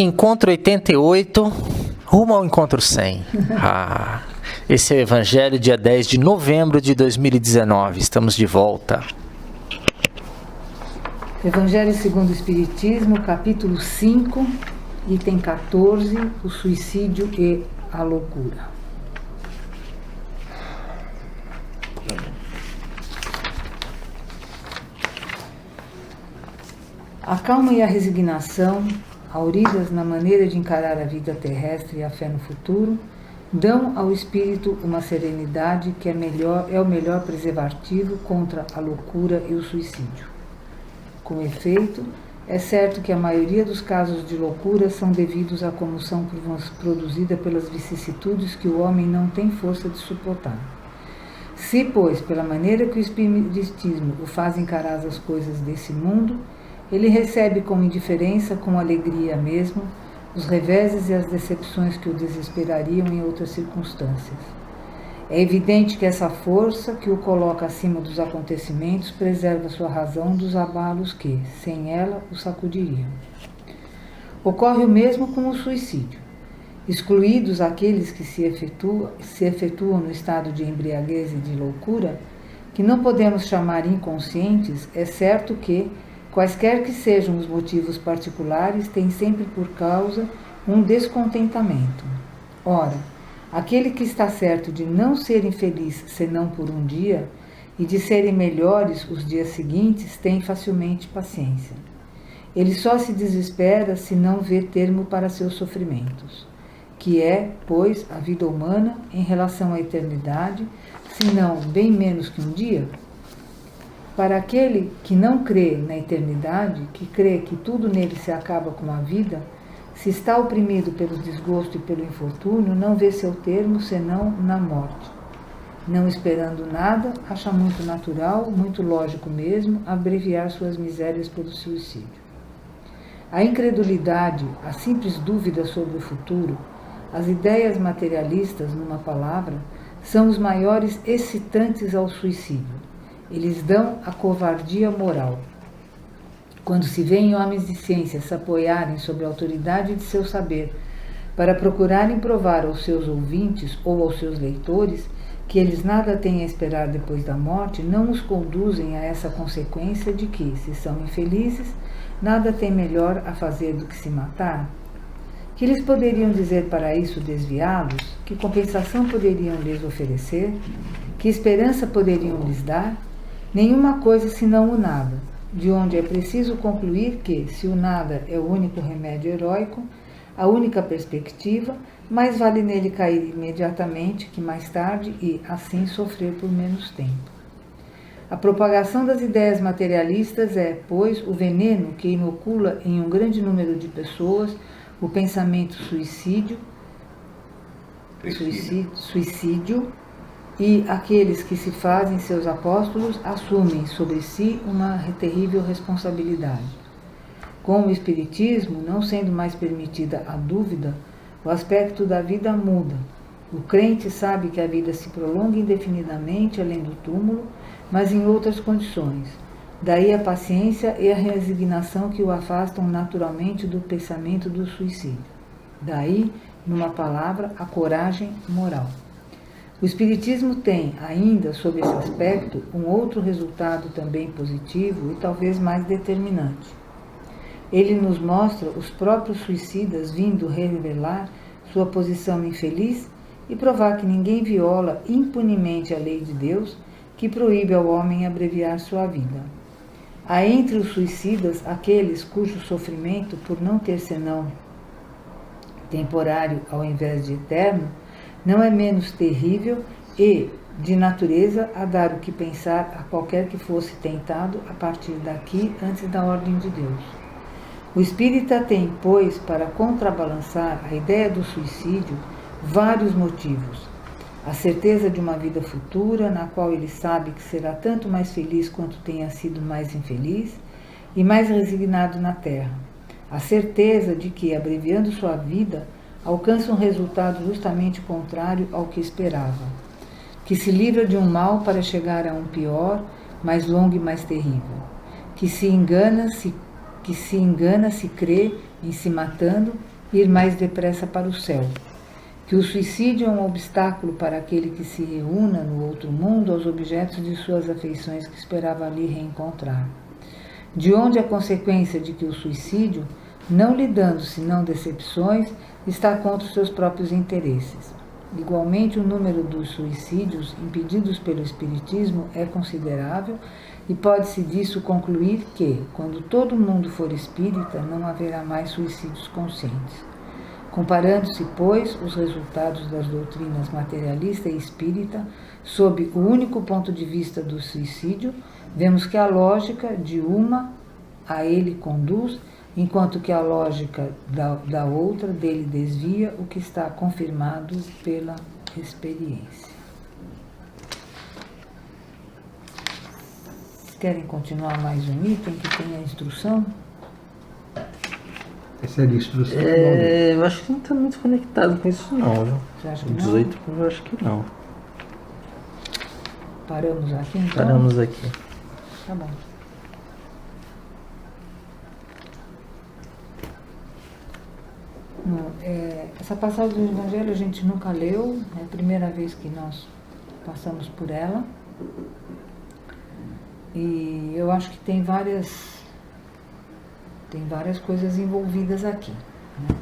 Encontro 88, rumo ao encontro 100. Esse é o Evangelho, dia 10 de novembro de 2019. Estamos de volta. Evangelho segundo o Espiritismo, capítulo 5, item 14, o suicídio e a loucura. A calma e a resignação, auridas na maneira de encarar a vida terrestre e a fé no futuro, dão ao espírito uma serenidade que é o melhor preservativo contra a loucura e o suicídio. Com efeito, é certo que a maioria dos casos de loucura são devidos à comoção produzida pelas vicissitudes que o homem não tem força de suportar. Se, pois, pela maneira que o Espiritismo o faz encarar as coisas desse mundo, ele recebe com indiferença, com alegria mesmo, os reveses e as decepções que o desesperariam em outras circunstâncias. É evidente que essa força que o coloca acima dos acontecimentos preserva sua razão dos abalos que, sem ela, o sacudiriam. Ocorre o mesmo com o suicídio. Excluídos aqueles que se efetuam no estado de embriaguez e de loucura, que não podemos chamar inconscientes, é certo que, quaisquer que sejam os motivos particulares, têm sempre por causa um descontentamento. Ora, aquele que está certo de não ser infeliz senão por um dia, e de serem melhores os dias seguintes, tem facilmente paciência. Ele só se desespera se não vê termo para seus sofrimentos, que é, pois, a vida humana em relação à eternidade, se não bem menos que um dia. Para aquele que não crê na eternidade, que crê que tudo nele se acaba com a vida, se está oprimido pelo desgosto e pelo infortúnio, não vê seu termo senão na morte. Não esperando nada, acha muito natural, muito lógico mesmo, abreviar suas misérias pelo suicídio. A incredulidade, a simples dúvida sobre o futuro, as ideias materialistas, numa palavra, são os maiores excitantes ao suicídio. Eles dão a covardia moral. Quando se vêem homens de ciência se apoiarem sobre a autoridade de seu saber para procurarem provar aos seus ouvintes ou aos seus leitores que eles nada têm a esperar depois da morte, não os conduzem a essa consequência de que, se são infelizes, nada têm melhor a fazer do que se matar? Que lhes poderiam dizer para isso desviá-los? Que compensação poderiam lhes oferecer? Que esperança poderiam lhes dar? Nenhuma coisa senão o nada, de onde é preciso concluir que, se o nada é o único remédio heróico, a única perspectiva, mais vale nele cair imediatamente que mais tarde e, assim, sofrer por menos tempo. A propagação das ideias materialistas é, pois, o veneno que inocula em um grande número de pessoas o pensamento suicídio, e aqueles que se fazem seus apóstolos assumem sobre si uma terrível responsabilidade. Com o Espiritismo, não sendo mais permitida a dúvida, o aspecto da vida muda. O crente sabe que a vida se prolonga indefinidamente além do túmulo, mas em outras condições. Daí a paciência e a resignação que o afastam naturalmente do pensamento do suicídio. Daí, numa palavra, a coragem moral. O Espiritismo tem, ainda, sob esse aspecto, um outro resultado também positivo e talvez mais determinante. Ele nos mostra os próprios suicidas vindo revelar sua posição infeliz e provar que ninguém viola impunemente a lei de Deus que proíbe ao homem abreviar sua vida. Há entre os suicidas aqueles cujo sofrimento, por não ter senão temporário ao invés de eterno, não é menos terrível e, de natureza, a dar o que pensar a qualquer que fosse tentado a partir daqui antes da ordem de Deus. O espírita tem, pois, para contrabalançar a ideia do suicídio, vários motivos. A certeza de uma vida futura, na qual ele sabe que será tanto mais feliz quanto tenha sido mais infeliz, e mais resignado na terra. A certeza de que, abreviando sua vida, alcança um resultado justamente contrário ao que esperava, que se livra de um mal para chegar a um pior, mais longo e mais terrível, que se engana, que se engana se crê em se matando ir mais depressa para o céu, que o suicídio é um obstáculo para aquele que se reúna no outro mundo aos objetos de suas afeições que esperava ali reencontrar. De onde a consequência de que o suicídio, não lhe dando senão decepções, está contra os seus próprios interesses. Igualmente, o número dos suicídios impedidos pelo Espiritismo é considerável e pode-se disso concluir que, quando todo mundo for espírita, não haverá mais suicídios conscientes. Comparando-se, pois, os resultados das doutrinas materialista e espírita sob o único ponto de vista do suicídio, vemos que a lógica de uma a ele conduz, enquanto que a lógica da outra dele desvia, o que está confirmado pela experiência. Querem continuar mais um item que tem a instrução? Essa é a instrução? Eu acho que não está muito conectado com isso não, viu? Você acha que O não? 18 eu acho que não. Paramos aqui então? Paramos aqui. Tá bom. Essa passagem do Evangelho a gente nunca leu, é a primeira vez que nós passamos por ela. E eu acho que tem várias coisas envolvidas aqui, né?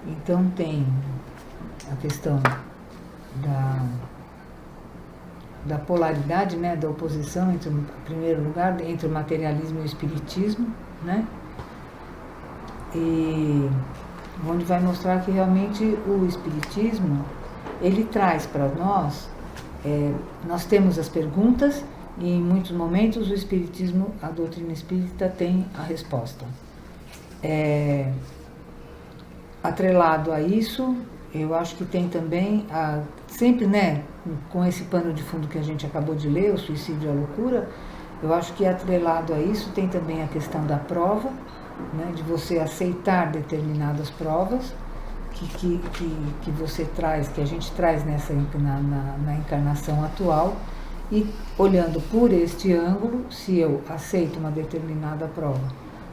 Então tem a questão da polaridade, né, da oposição entre, em primeiro lugar, entre o materialismo e o espiritismo, né? E onde vai mostrar que realmente o espiritismo, ele traz para nós, nós temos as perguntas e em muitos momentos o espiritismo, a doutrina espírita tem a resposta. Atrelado a isso, eu acho que tem também, sempre, né, com esse pano de fundo que a gente acabou de ler, o suicídio e a loucura, eu acho que atrelado a isso tem também a questão da prova, né, de você aceitar determinadas provas que você traz, que a gente traz na encarnação atual, e olhando por este ângulo, se eu aceito uma determinada prova,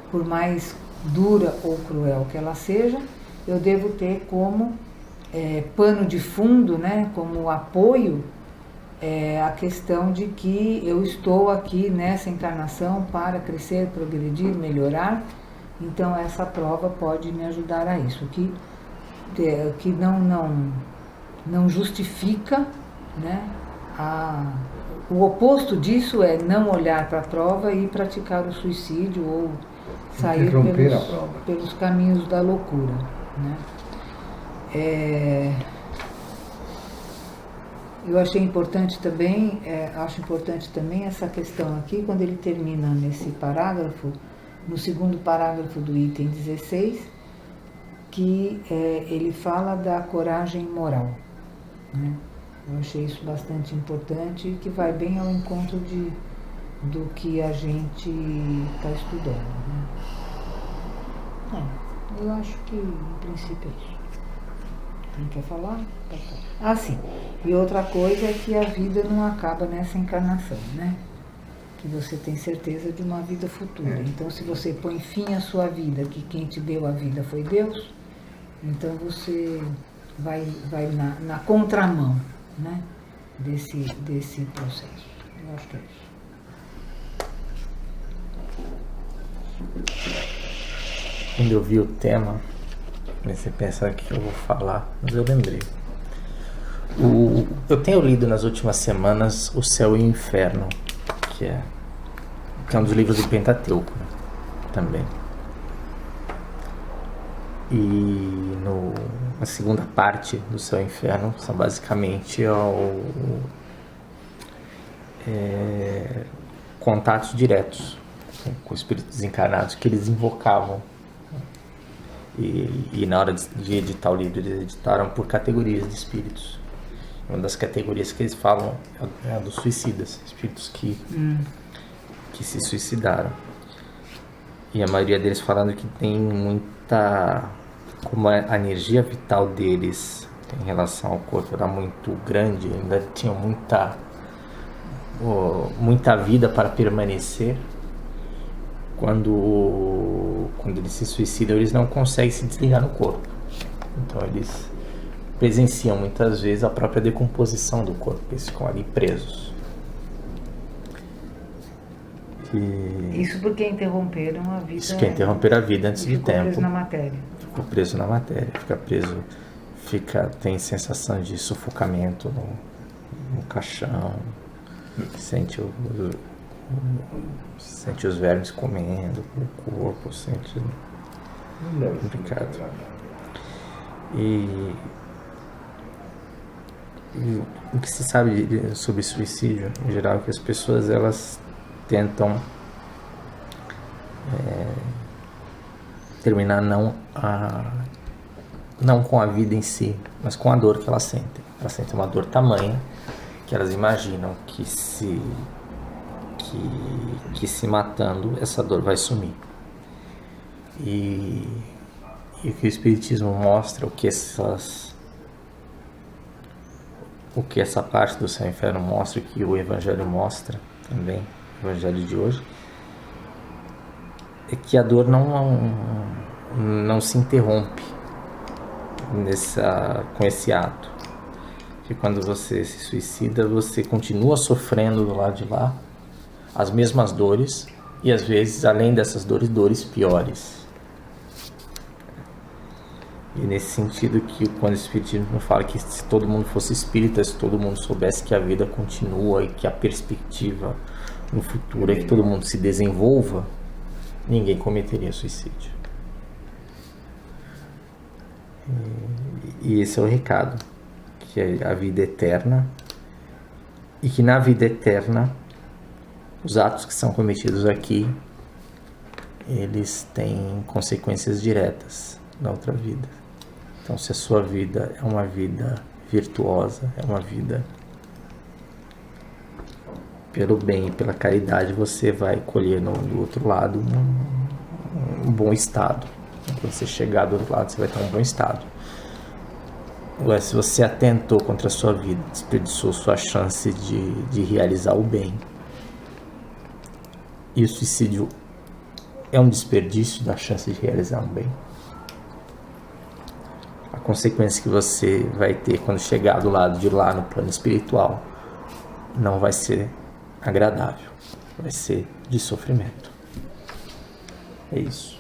por mais dura ou cruel que ela seja, eu devo ter como pano de fundo, né, como apoio, a questão de que eu estou aqui nessa encarnação para crescer, progredir, melhorar. Então essa prova pode me ajudar a isso, que não justifica, né, o oposto disso é não olhar para a prova e praticar o suicídio ou sair pelos caminhos da loucura, né? Eu achei importante também, acho importante também essa questão aqui, quando ele termina nesse parágrafo, no segundo parágrafo do item 16, que ele fala da coragem moral, né? Eu achei isso bastante importante e que vai bem ao encontro do que a gente está estudando, né? Eu acho que, em princípio, é isso. Quem quer falar? Ah, sim. E outra coisa é que a vida não acaba nessa encarnação, né? Que você tem certeza de uma vida futura. Então, se você põe fim à sua vida, que quem te deu a vida foi Deus, então você vai na contramão, né, desse processo. Eu acho que é isso. Quando eu vi o tema, comecei a pensar o que eu vou falar, mas eu lembrei. Eu tenho lido nas últimas semanas O Céu e o Inferno, que é um dos livros do Pentateuco, né, também. E na segunda parte do Céu e Inferno são basicamente contatos diretos com espíritos desencarnados que eles invocavam. E na hora de editar o livro, eles editaram por categorias de espíritos. Uma das categorias que eles falam é a dos suicidas, espíritos que se suicidaram. E a maioria deles falando que tem muita... Como a energia vital deles em relação ao corpo era muito grande, ainda tinham muita vida para permanecer. Quando eles se suicidam, eles não conseguem se desligar no corpo. Então eles presenciam muitas vezes a própria decomposição do corpo, eles ficam ali presos. Isso porque interromperam a vida. Isso que é interromper a vida antes do tempo. Preso na matéria. Ficou preso na matéria, fica preso, tem sensação de sufocamento no caixão, sente os vermes comendo o corpo, sente complicado. E o que se sabe sobre suicídio em geral é que as pessoas elas tentam terminar não com a vida em si, mas com a dor que elas sentem. Elas sentem uma dor tamanha que elas imaginam que se matando essa dor vai sumir. E o que o Espiritismo mostra, o que essa parte do céu e inferno mostra, o que o Evangelho mostra também, o Evangelho de hoje, é que a dor não se interrompe com esse ato. Que quando você se suicida, você continua sofrendo do lado de lá as mesmas dores e às vezes, além dessas dores, dores piores. E nesse sentido que quando o Espiritismo fala que se todo mundo fosse espírita, se todo mundo soubesse que a vida continua e que a perspectiva no futuro é que todo mundo se desenvolva, ninguém cometeria suicídio. E esse é o recado, que é a vida eterna, e que na vida eterna os atos que são cometidos aqui, eles têm consequências diretas na outra vida. Então, se a sua vida é uma vida virtuosa, é uma vida pelo bem e pela caridade, você vai colher do outro lado um bom estado. Quando você chegar do outro lado, você vai ter um bom estado. Agora, se você atentou contra a sua vida, desperdiçou sua chance de realizar o bem, e o suicídio é um desperdício da chance de realizar um bem, a consequência que você vai ter quando chegar do lado de lá no plano espiritual não vai ser agradável, vai ser de sofrimento. É isso.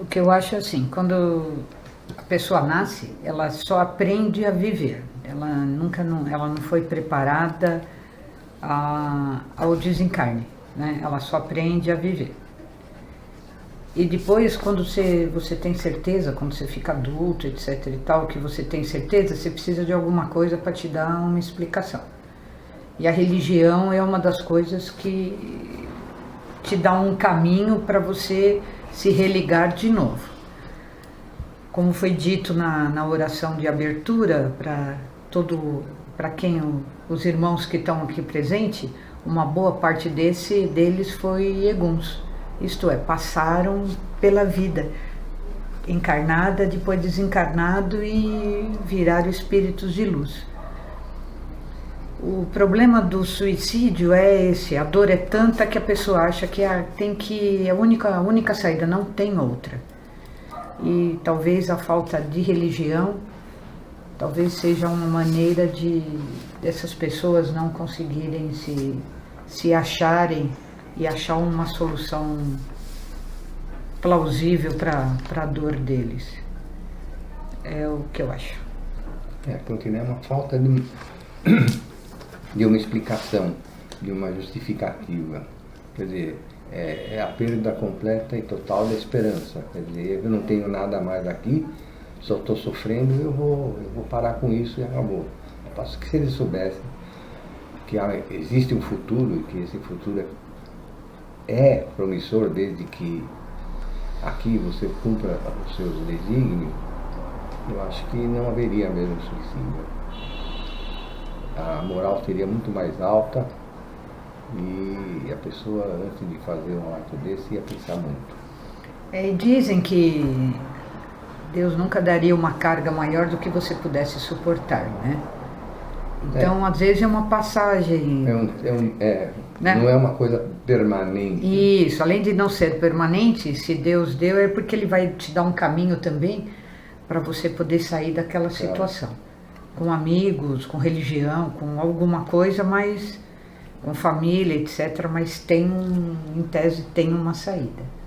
O que eu acho assim, quando a pessoa nasce, ela só aprende a viver. Ela não foi preparada ao desencarne, né? Ela só aprende a viver. E depois, quando você tem certeza, quando você fica adulto, etc e tal, que você tem certeza, você precisa de alguma coisa para te dar uma explicação. E a religião é uma das coisas que te dá um caminho para você se religar de novo. Como foi dito na oração de abertura, para quem os irmãos que estão aqui presentes, uma boa parte deles foi eguns. Isto é, passaram pela vida encarnada, depois desencarnado e viraram espíritos de luz. O problema do suicídio é esse, a dor é tanta que a pessoa acha que a única saída, não tem outra. E talvez a falta de religião, talvez seja uma maneira dessas pessoas não conseguirem se acharem e achar uma solução plausível para a dor deles. É o que eu acho. Porque é uma falta de uma explicação, de uma justificativa. Quer dizer, é a perda completa e total da esperança. Quer dizer, eu não tenho nada mais aqui, só estou sofrendo, eu vou parar com isso e acabou. Eu faço que se eles soubessem que existe um futuro e que esse futuro é promissor, desde que aqui você cumpra os seus desígnios, eu acho que não haveria mesmo suicídio. A moral seria muito mais alta e a pessoa, antes de fazer um ato desse, ia pensar muito. Dizem que Deus nunca daria uma carga maior do que você pudesse suportar, né? Então, às vezes é uma passagem. Né? Não é uma coisa permanente. Isso, além de não ser permanente, se Deus deu, é porque Ele vai te dar um caminho também para você poder sair daquela situação. Com amigos, com religião, com alguma coisa, mas com família, etc. Mas tem, em tese, tem uma saída.